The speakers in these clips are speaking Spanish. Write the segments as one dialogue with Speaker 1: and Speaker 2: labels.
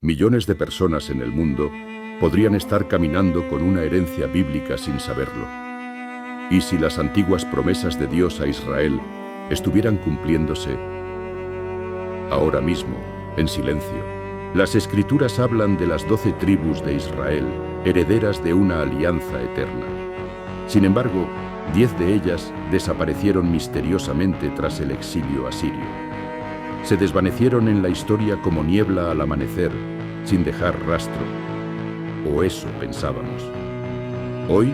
Speaker 1: Millones de personas en el mundo podrían estar caminando con una herencia bíblica sin saberlo. ¿Y si las antiguas promesas de Dios a Israel estuvieran cumpliéndose ahora mismo, en silencio? Las Escrituras hablan de las 12 tribus de Israel, herederas de una alianza eterna. Sin embargo, 10 de ellas desaparecieron misteriosamente tras el exilio asirio. Se desvanecieron en la historia como niebla al amanecer, sin dejar rastro. O eso pensábamos. Hoy,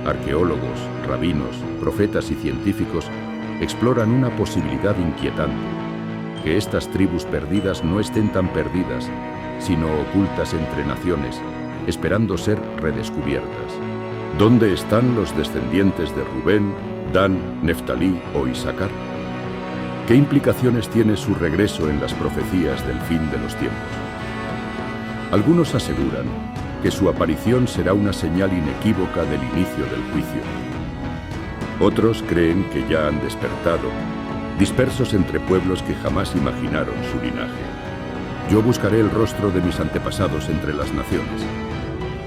Speaker 1: arqueólogos, rabinos, profetas y científicos exploran una posibilidad inquietante: que estas tribus perdidas no estén tan perdidas, sino ocultas entre naciones, esperando ser redescubiertas. ¿Dónde están los descendientes de Rubén, Dan, Neftalí o Isaacar? ¿Qué implicaciones tiene su regreso en las profecías del fin de los tiempos? Algunos aseguran que su aparición será una señal inequívoca del inicio del juicio. Otros creen que ya han despertado, dispersos entre pueblos que jamás imaginaron su linaje. Yo buscaré el rostro de mis antepasados entre las naciones.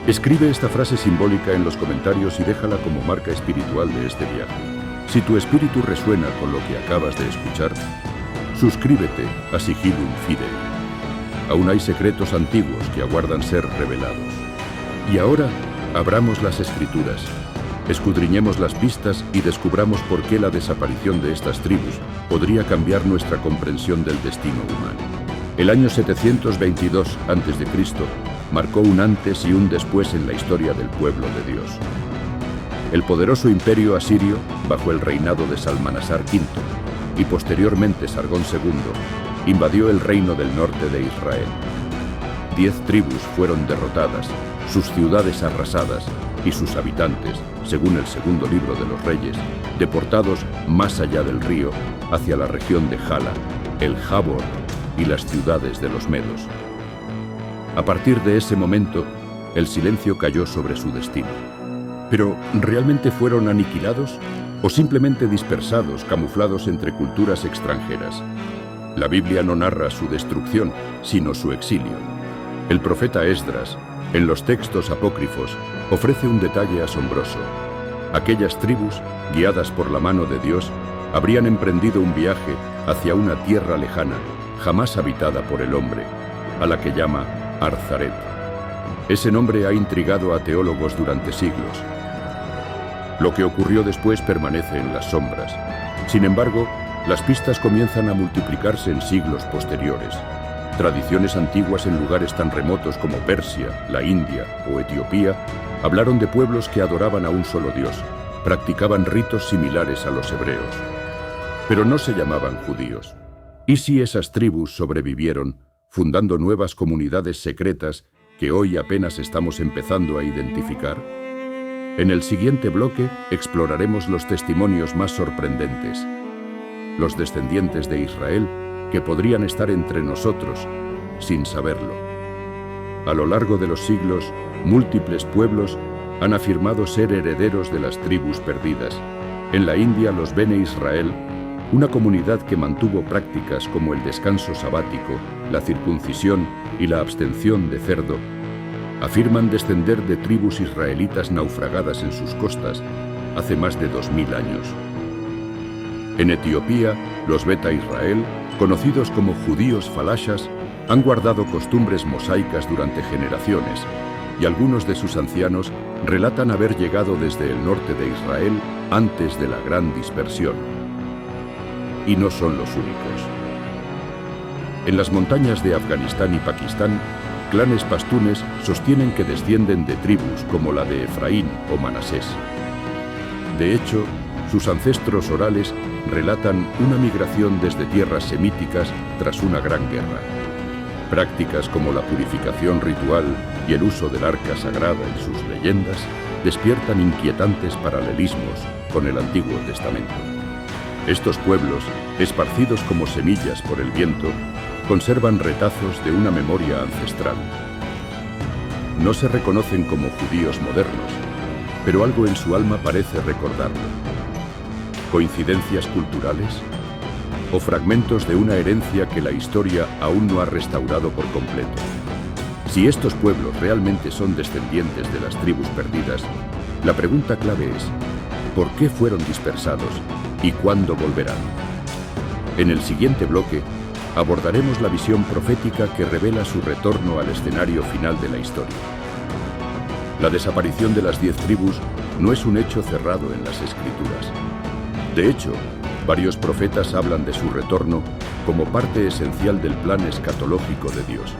Speaker 1: Escribe esta frase simbólica en los comentarios y déjala como marca espiritual de este viaje. Si tu espíritu resuena con lo que acabas de escuchar, suscríbete a Sigillum Fidei. Aún hay secretos antiguos que aguardan ser revelados. Y ahora, abramos las Escrituras, escudriñemos las pistas y descubramos por qué la desaparición de estas tribus podría cambiar nuestra comprensión del destino humano. El año 722 a.C. marcó un antes y un después en la historia del pueblo de Dios. El poderoso imperio asirio, bajo el reinado de Salmanasar V y posteriormente Sargón II, invadió el reino del norte de Israel. 10 tribus fueron derrotadas, sus ciudades arrasadas y sus habitantes, según el segundo libro de los Reyes, deportados más allá del río, hacia la región de Jala, el Jabor y las ciudades de los medos. A partir de ese momento, el silencio cayó sobre su destino. ¿Pero realmente fueron aniquilados o simplemente dispersados, camuflados entre culturas extranjeras? La Biblia no narra su destrucción, sino su exilio. El profeta Esdras, en los textos apócrifos, ofrece un detalle asombroso. Aquellas tribus, guiadas por la mano de Dios, habrían emprendido un viaje hacia una tierra lejana, jamás habitada por el hombre, a la que llama Arzaret. Ese nombre ha intrigado a teólogos durante siglos. Lo que ocurrió después permanece en las sombras. Sin embargo, las pistas comienzan a multiplicarse en siglos posteriores. Tradiciones antiguas en lugares tan remotos como Persia, la India o Etiopía hablaron de pueblos que adoraban a un solo Dios, practicaban ritos similares a los hebreos, pero no se llamaban judíos. ¿Y si esas tribus sobrevivieron, fundando nuevas comunidades secretas que hoy apenas estamos empezando a identificar? En el siguiente bloque exploraremos los testimonios más sorprendentes. Los descendientes de Israel que podrían estar entre nosotros sin saberlo. A lo largo de los siglos, múltiples pueblos han afirmado ser herederos de las tribus perdidas. En la India, los Bene Israel, una comunidad que mantuvo prácticas como el descanso sabático, la circuncisión y la abstención de cerdo, afirman descender de tribus israelitas naufragadas en sus costas hace más de 2000 años. En Etiopía, los Beta Israel, conocidos como judíos falashas, han guardado costumbres mosaicas durante generaciones, y algunos de sus ancianos relatan haber llegado desde el norte de Israel antes de la gran dispersión. Y no son los únicos. En las montañas de Afganistán y Pakistán, clanes pastunes sostienen que descienden de tribus como la de Efraín o Manasés. De hecho, sus ancestros orales relatan una migración desde tierras semíticas tras una gran guerra. Prácticas como la purificación ritual y el uso del arca sagrada y sus leyendas despiertan inquietantes paralelismos con el Antiguo Testamento. Estos pueblos, esparcidos como semillas por el viento, conservan retazos de una memoria ancestral. No se reconocen como judíos modernos, pero algo en su alma parece recordarlo. ¿Coincidencias culturales? ¿O fragmentos de una herencia que la historia aún no ha restaurado por completo? Si estos pueblos realmente son descendientes de las tribus perdidas, la pregunta clave es, ¿por qué fueron dispersados y cuándo volverán? En el siguiente bloque, abordaremos la visión profética que revela su retorno al escenario final de la historia. La desaparición de las 10 tribus no es un hecho cerrado en las Escrituras. De hecho, varios profetas hablan de su retorno como parte esencial del plan escatológico de Dios.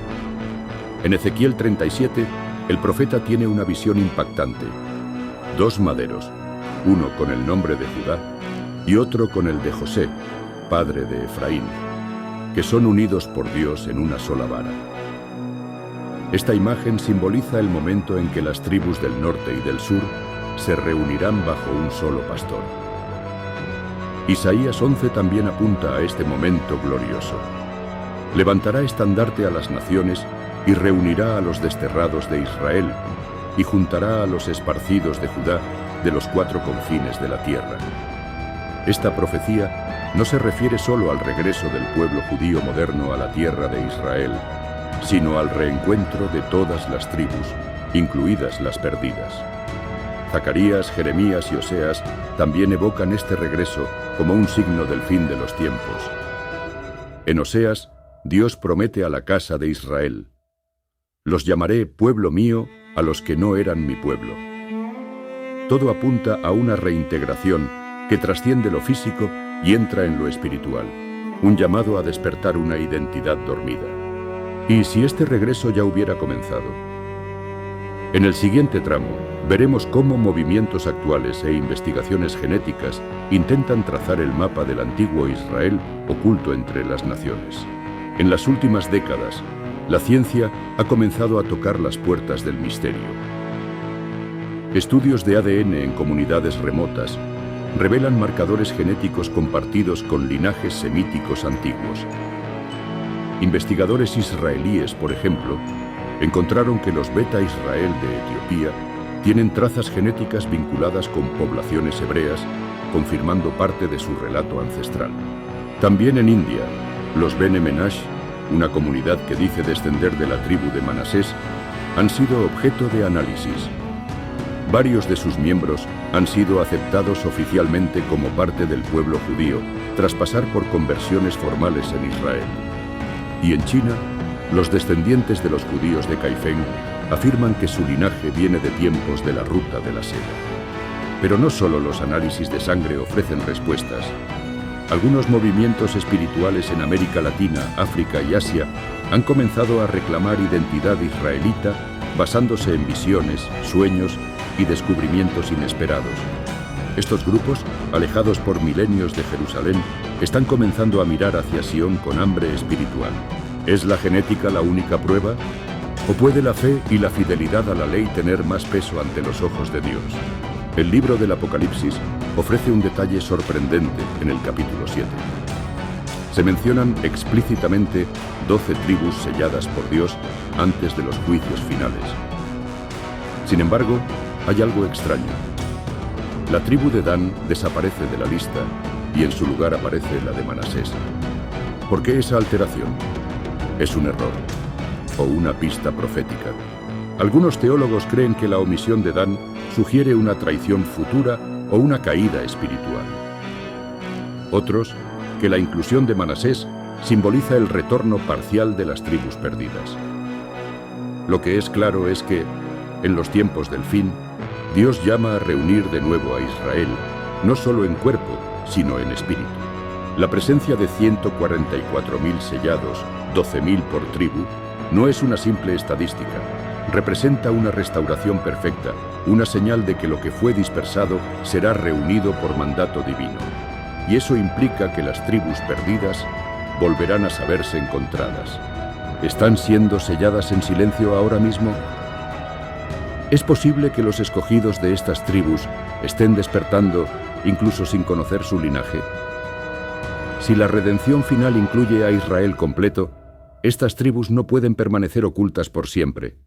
Speaker 1: En Ezequiel 37, el profeta tiene una visión impactante. 2 maderos, uno con el nombre de Judá y otro con el de José, padre de Efraín, que son unidos por Dios en una sola vara. Esta imagen simboliza el momento en que las tribus del norte y del sur se reunirán bajo un solo pastor. Isaías 11 también apunta a este momento glorioso. Levantará estandarte a las naciones y reunirá a los desterrados de Israel y juntará a los esparcidos de Judá de los 4 confines de la tierra. Esta profecía no se refiere solo al regreso del pueblo judío moderno a la tierra de Israel, sino al reencuentro de todas las tribus, incluidas las perdidas. Zacarías, Jeremías y Oseas también evocan este regreso como un signo del fin de los tiempos. En Oseas, Dios promete a la casa de Israel: «Los llamaré pueblo mío a los que no eran mi pueblo». Todo apunta a una reintegración que trasciende lo físico y entra en lo espiritual, un llamado a despertar una identidad dormida. ¿Y si este regreso ya hubiera comenzado? En el siguiente tramo, veremos cómo movimientos actuales e investigaciones genéticas intentan trazar el mapa del antiguo Israel oculto entre las naciones. En las últimas décadas, la ciencia ha comenzado a tocar las puertas del misterio. Estudios de ADN en comunidades remotas revelan marcadores genéticos compartidos con linajes semíticos antiguos. Investigadores israelíes, por ejemplo, encontraron que los Beta Israel de Etiopía tienen trazas genéticas vinculadas con poblaciones hebreas, confirmando parte de su relato ancestral. También en India, los Bene Menash, una comunidad que dice descender de la tribu de Manasés, han sido objeto de análisis. Varios de sus miembros han sido aceptados oficialmente como parte del pueblo judío, tras pasar por conversiones formales en Israel. Y en China, los descendientes de los judíos de Kaifeng afirman que su linaje viene de tiempos de la ruta de la seda. Pero no solo los análisis de sangre ofrecen respuestas. Algunos movimientos espirituales en América Latina, África y Asia han comenzado a reclamar identidad israelita basándose en visiones, sueños y descubrimientos inesperados. Estos grupos, alejados por milenios de Jerusalén, están comenzando a mirar hacia Sion con hambre espiritual. ¿Es la genética la única prueba? ¿O puede la fe y la fidelidad a la ley tener más peso ante los ojos de Dios? El libro del Apocalipsis ofrece un detalle sorprendente en el capítulo 7. Se mencionan explícitamente 12 tribus selladas por Dios antes de los juicios finales. Sin embargo, hay algo extraño. La tribu de Dan desaparece de la lista y en su lugar aparece la de Manasés. ¿Por qué esa alteración? ¿Es un error o una pista profética? Algunos teólogos creen que la omisión de Dan sugiere una traición futura o una caída espiritual. Otros, que la inclusión de Manasés simboliza el retorno parcial de las tribus perdidas. Lo que es claro es que, en los tiempos del fin, Dios llama a reunir de nuevo a Israel, no solo en cuerpo, sino en espíritu. La presencia de 144.000 sellados, 12.000 por tribu, no es una simple estadística. Representa una restauración perfecta, una señal de que lo que fue dispersado será reunido por mandato divino. Y eso implica que las tribus perdidas volverán a saberse encontradas. ¿Están siendo selladas en silencio ahora mismo? ¿Es posible que los escogidos de estas tribus estén despertando incluso sin conocer su linaje? Si la redención final incluye a Israel completo, estas tribus no pueden permanecer ocultas por siempre.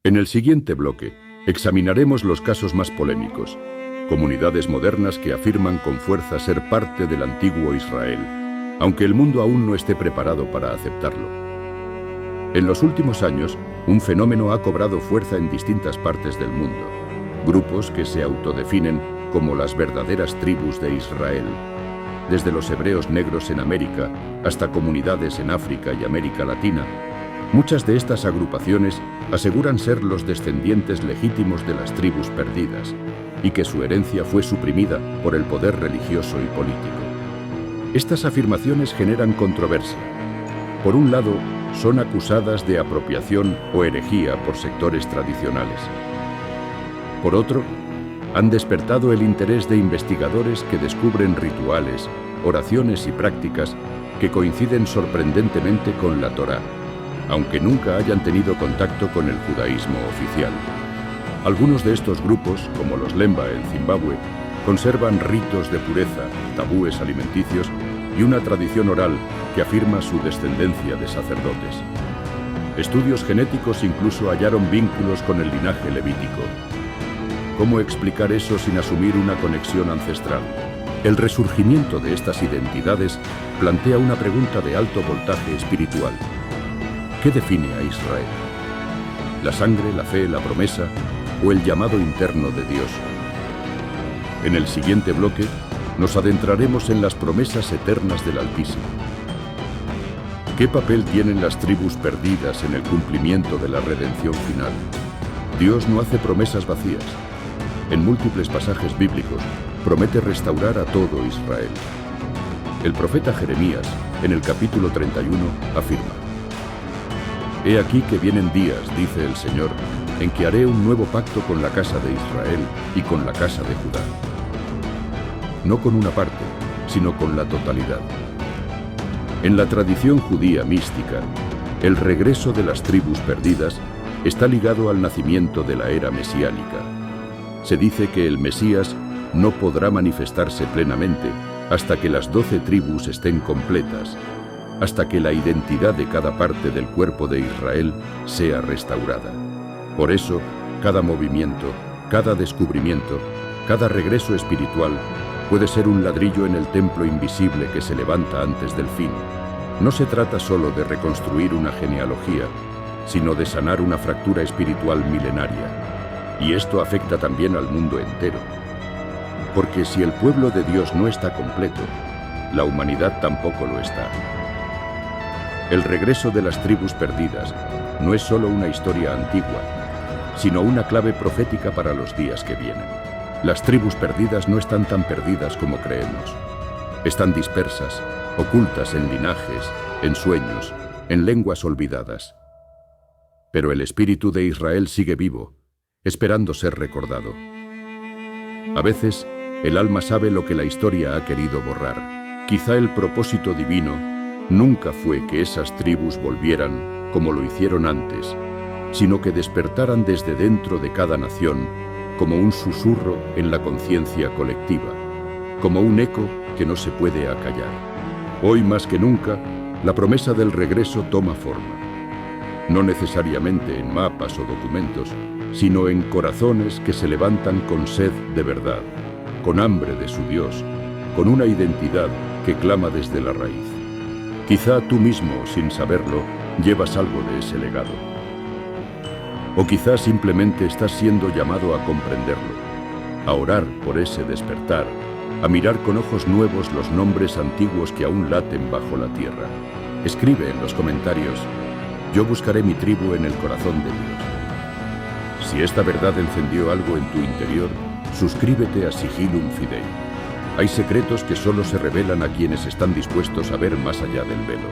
Speaker 1: En el siguiente bloque, examinaremos los casos más polémicos, comunidades modernas que afirman con fuerza ser parte del antiguo Israel, aunque el mundo aún no esté preparado para aceptarlo. En los últimos años, un fenómeno ha cobrado fuerza en distintas partes del mundo. Grupos que se autodefinen como las verdaderas tribus de Israel. Desde los hebreos negros en América hasta comunidades en África y América Latina, muchas de estas agrupaciones aseguran ser los descendientes legítimos de las tribus perdidas y que su herencia fue suprimida por el poder religioso y político. Estas afirmaciones generan controversia. Por un lado, son acusadas de apropiación o herejía por sectores tradicionales. Por otro, han despertado el interés de investigadores que descubren rituales, oraciones y prácticas que coinciden sorprendentemente con la Torá, aunque nunca hayan tenido contacto con el judaísmo oficial. Algunos de estos grupos, como los Lemba en Zimbabue, conservan ritos de pureza, tabúes alimenticios y una tradición oral que afirma su descendencia de sacerdotes. Estudios genéticos incluso hallaron vínculos con el linaje levítico. ¿Cómo explicar eso sin asumir una conexión ancestral? El resurgimiento de estas identidades plantea una pregunta de alto voltaje espiritual. ¿Qué define a Israel? ¿La sangre, la fe, la promesa o el llamado interno de Dios? En el siguiente bloque, nos adentraremos en las promesas eternas del Altísimo. ¿Qué papel tienen las tribus perdidas en el cumplimiento de la redención final? Dios no hace promesas vacías. En múltiples pasajes bíblicos, promete restaurar a todo Israel. El profeta Jeremías, en el capítulo 31, afirma: «He aquí que vienen días, dice el Señor, en que haré un nuevo pacto con la casa de Israel y con la casa de Judá». No con una parte, sino con la totalidad. En la tradición judía mística, el regreso de las tribus perdidas está ligado al nacimiento de la era mesiánica. Se dice que el Mesías no podrá manifestarse plenamente hasta que las 12 tribus estén completas, hasta que la identidad de cada parte del cuerpo de Israel sea restaurada. Por eso, cada movimiento, cada descubrimiento, cada regreso espiritual puede ser un ladrillo en el templo invisible que se levanta antes del fin. No se trata solo de reconstruir una genealogía, sino de sanar una fractura espiritual milenaria. Y esto afecta también al mundo entero. Porque si el pueblo de Dios no está completo, la humanidad tampoco lo está. El regreso de las tribus perdidas no es solo una historia antigua, sino una clave profética para los días que vienen. Las tribus perdidas no están tan perdidas como creemos. Están dispersas, ocultas en linajes, en sueños, en lenguas olvidadas. Pero el espíritu de Israel sigue vivo, esperando ser recordado. A veces, el alma sabe lo que la historia ha querido borrar. Quizá el propósito divino nunca fue que esas tribus volvieran como lo hicieron antes, sino que despertaran desde dentro de cada nación como un susurro en la conciencia colectiva, como un eco que no se puede acallar. Hoy más que nunca, la promesa del regreso toma forma. No necesariamente en mapas o documentos, sino en corazones que se levantan con sed de verdad, con hambre de su Dios, con una identidad que clama desde la raíz. Quizá tú mismo, sin saberlo, llevas algo de ese legado. O quizá simplemente estás siendo llamado a comprenderlo, a orar por ese despertar, a mirar con ojos nuevos los nombres antiguos que aún laten bajo la tierra. Escribe en los comentarios: yo buscaré mi tribu en el corazón de Dios. Si esta verdad encendió algo en tu interior, suscríbete a Sigillum Fidei. Hay secretos que solo se revelan a quienes están dispuestos a ver más allá del velo.